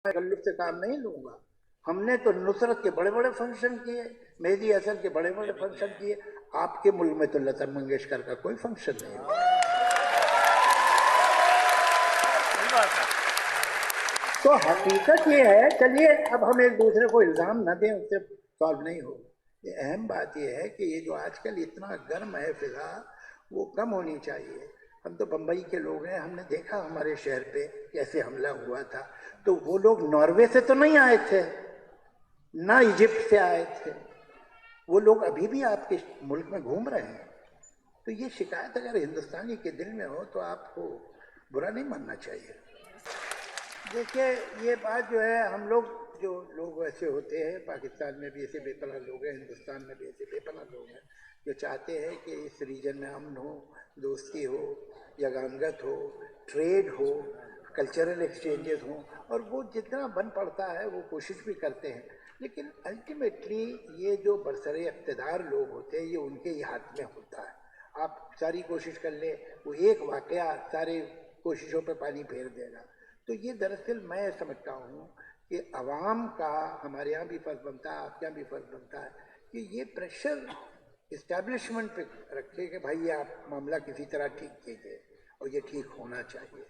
तकल्लुफ से काम नहीं लूंगा। हमने तो नुसरत के बड़े बड़े फंक्शन किए, मेहदी हसन के बड़े बड़े फंक्शन किए। आपके मुल्क में तो लता मंगेशकर का कोई फंक्शन नहीं हुआ। तो हकीकत ये है, चलिए अब हम एक दूसरे को इल्ज़ाम न दें, उससे सॉल्व नहीं हो। ये अहम बात ये है कि ये जो आजकल इतना गर्म है फिजा, वो कम होनी चाहिए। हम तो बम्बई के लोग हैं, हमने देखा हमारे शहर पे कैसे हमला हुआ था। तो वो लोग नॉर्वे से तो नहीं आए थे, ना इजिप्ट से आए थे, वो लोग अभी भी आपके मुल्क में घूम रहे हैं। तो ये शिकायत अगर हिंदुस्तानी के दिल में हो तो आपको बुरा नहीं मानना चाहिए। देखिए, ये बात जो है, हम लोग जो लोग ऐसे होते हैं, पाकिस्तान में भी ऐसे बेपनाह लोग हैं, हिंदुस्तान में भी ऐसे बेपनाह लोग हैं जो चाहते हैं कि इस रीजन में अमन हो, दोस्ती हो, यगानगत हो, ट्रेड हो, कल्चरल एक्सचेंजेस हों, और वो जितना बन पड़ता है वो कोशिश भी करते हैं। लेकिन अल्टीमेटली ये जो बरसरे इक़्तिदार लोग होते हैं, ये उनके ही हाथ में होता है। आप सारी कोशिश कर ले, वो एक वाक़या सारे कोशिशों पर पानी फेर देगा। तो ये दरअसल मैं समझता हूँ कि अवाम का हमारे यहाँ भी फ़र्ज़ बनता है, आपके यहाँ भी फ़र्ज़ बनता है कि ये प्रेशर इस्टेब्लिशमेंट पे रखे कि भाई ये आप मामला किसी तरह ठीक कीजिए और ये ठीक होना चाहिए।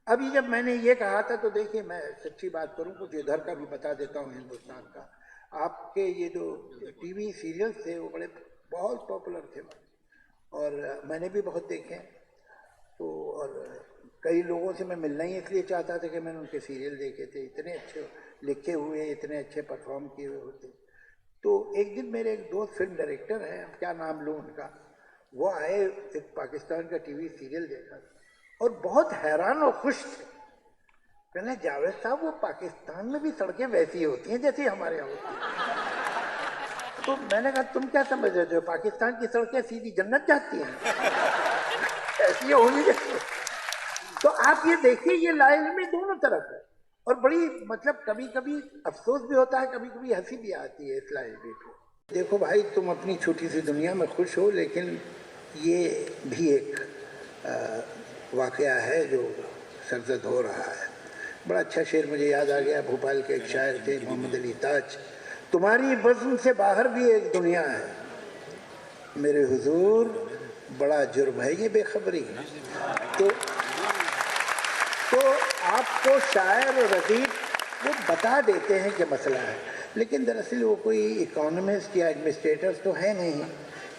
अभी जब मैंने ये कहा था तो देखिए, मैं सच्ची बात करूँ, कुछ इधर का भी बता देता हूँ हिंदुस्तान का। आपके ये जो टीवी सीरियल्स थे वो बड़े बहुत पॉपुलर थे और मैंने भी बहुत देखे। तो और कई लोगों से मैं मिलना ही इसलिए चाहता था कि मैंने उनके सीरियल देखे थे, इतने अच्छे लिखे हुए, इतने अच्छे परफॉर्म किए हुए होते। तो एक दिन मेरे एक दोस्त फिल्म डायरेक्टर हैं, अब क्या नाम लूँ उनका, वो आए, एक पाकिस्तान का टीवी सीरियल देखा और बहुत हैरान और खुश थे। कहने, जावेद साहब वो पाकिस्तान में भी सड़कें वैसी होती हैं जैसी हमारे यहाँ होती हैं। तो मैंने कहा, तुम क्या समझ रहे हो, पाकिस्तान की सड़कें सीधी जन्नत जाती हैं, ऐसी होनी चाहिए। तो आप ये देखिए, ये लाइन में दोनों तरफ है और बड़ी मतलब कभी कभी अफसोस भी होता है, कभी कभी हंसी भी आती है इस लाइन पे। देखो भाई, तुम अपनी छोटी सी दुनिया में खुश हो, लेकिन ये भी एक वाकया है जो सरजद हो रहा है। बड़ा अच्छा शेर मुझे याद आ गया, भोपाल के एक शायर थे मोहम्मद अली ताज, तुम्हारी बज़्म से बाहर भी एक दुनिया है, मेरे हुजूर बड़ा जुर्म है ये बेखबरी। तो आपको शायर और अदीब वो बता देते हैं कि मसला है, लेकिन दरअसल वो कोई इकोनॉमिस्ट या एडमिनिस्ट्रेटर्स तो है नहीं।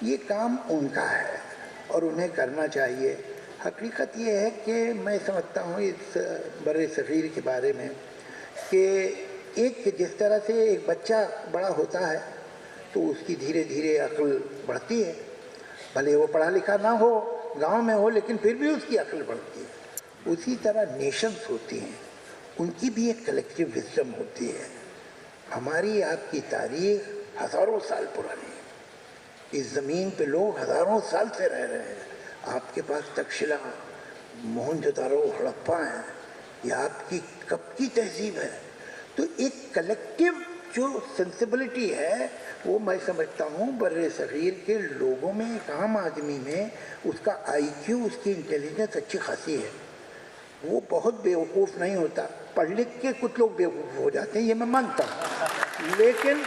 ये काम उनका है और उन्हें करना चाहिए। हकीकत ये है कि मैं समझता हूँ इस बड़े सग़ीर के बारे में कि एक जिस तरह से एक बच्चा बड़ा होता है तो उसकी धीरे धीरे अक्ल बढ़ती है, भले वो पढ़ा लिखा ना हो, गांव में हो, लेकिन फिर भी उसकी अक्ल बढ़ती है। उसी तरह नेशंस होती हैं, उनकी भी एक कलेक्टिव विजडम होती है। हमारी आपकी तारीख हज़ारों साल पुरानी है, इस ज़मीन पे लोग हज़ारों साल से रह रहे हैं। आपके पास तक्षशिला, मोहनजोदारो, हड़प्पा है, ये आपकी कब की तहजीब है। तो एक कलेक्टिव जो सेंसिबिलिटी है वो मैं समझता हूँ बर्रे सग़ीर के लोगों में, एक आम आदमी में उसका IQ, उसकी इंटेलिजेंस अच्छी खासी है। वो बहुत बेवकूफ़ नहीं होता, पढ़ लिख के कुछ लोग बेवकूफ़ हो जाते हैं, ये मैं मानता हूँ, लेकिन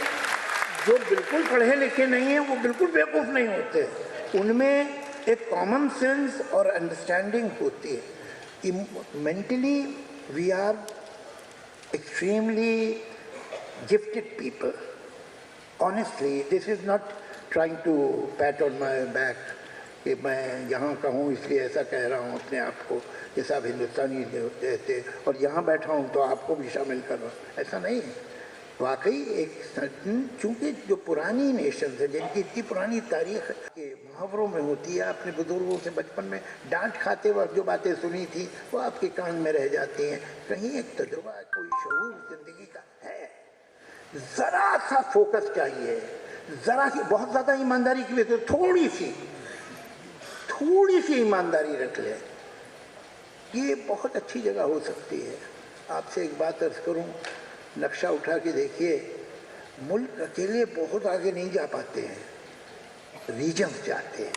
जो बिल्कुल पढ़े लिखे नहीं हैं वो बिल्कुल बेवकूफ़ नहीं होते। उनमें एक कॉमन सेंस और अंडरस्टैंडिंग होती है। Mentally we are extremely gifted people. Honestly, this is not trying to pat on my back कि मैं यहाँ का हूँ इसलिए ऐसा कह रहा हूँ अपने आप को कि सब हिंदुस्तानी रहते और यहाँ बैठा हूँ तो आपको भी शामिल कर रहा हूँ, ऐसा नहीं है। वाकई एक चूँकि जो पुरानी नेशन है जिनकी इतनी पुरानी तारीख के मुहावरों में होती है, अपने बुजुर्गों से बचपन में डांट खाते वक्त जो बातें सुनी थी वो आपके कान में रह जाती हैं। कहीं एक तजुर्बा, कोई शऊर जिंदगी का है। ज़रा सा फोकस चाहिए, ज़रा सी, बहुत ज़्यादा ईमानदारी की वजह से थोड़ी सी ईमानदारी रख ले, ये बहुत अच्छी जगह हो सकती है। आपसे एक बात अर्ज़ करूँ, नक्शा उठा के देखिए, मुल्क अकेले बहुत आगे नहीं जा पाते हैं, रीजन्स जाते हैं।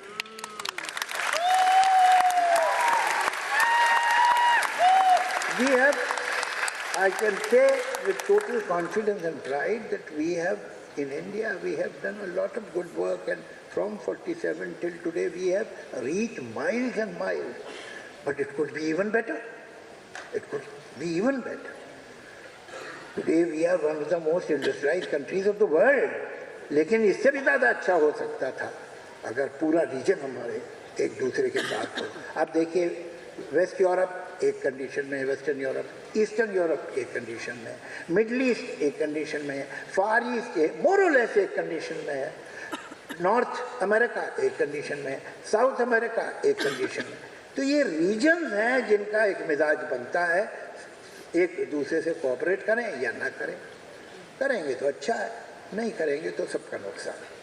We have I can say with total confidence and pride that we have, in India, we have done a lot of good work, and from 47 till today we have reached miles and miles. But it could be even better. It could be even better. Today we are one of the most industrialized countries of the world. लेकिन इससे भी ज़्यादा अच्छा हो सकता था अगर पूरा रीजन हमारे एक दूसरे के साथ हो। आप देखिए वेस्ट यूरोप एक कंडीशन में है, वेस्टर्न यूरोप, ईस्टर्न यूरोप एक कंडीशन में है, मिडल ईस्ट एक कंडीशन में है, फार ईस्ट मोर और लेस एक कंडीशन में है, नॉर्थ अमेरिका एक कंडीशन में है, साउथ अमेरिका एक कंडीशन में। तो ये रीजन्स हैं जिनका एक मिजाज बनता है, एक दूसरे से कोऑपरेट करें या ना करें। करेंगे तो अच्छा है, नहीं करेंगे तो सबका नुकसान है।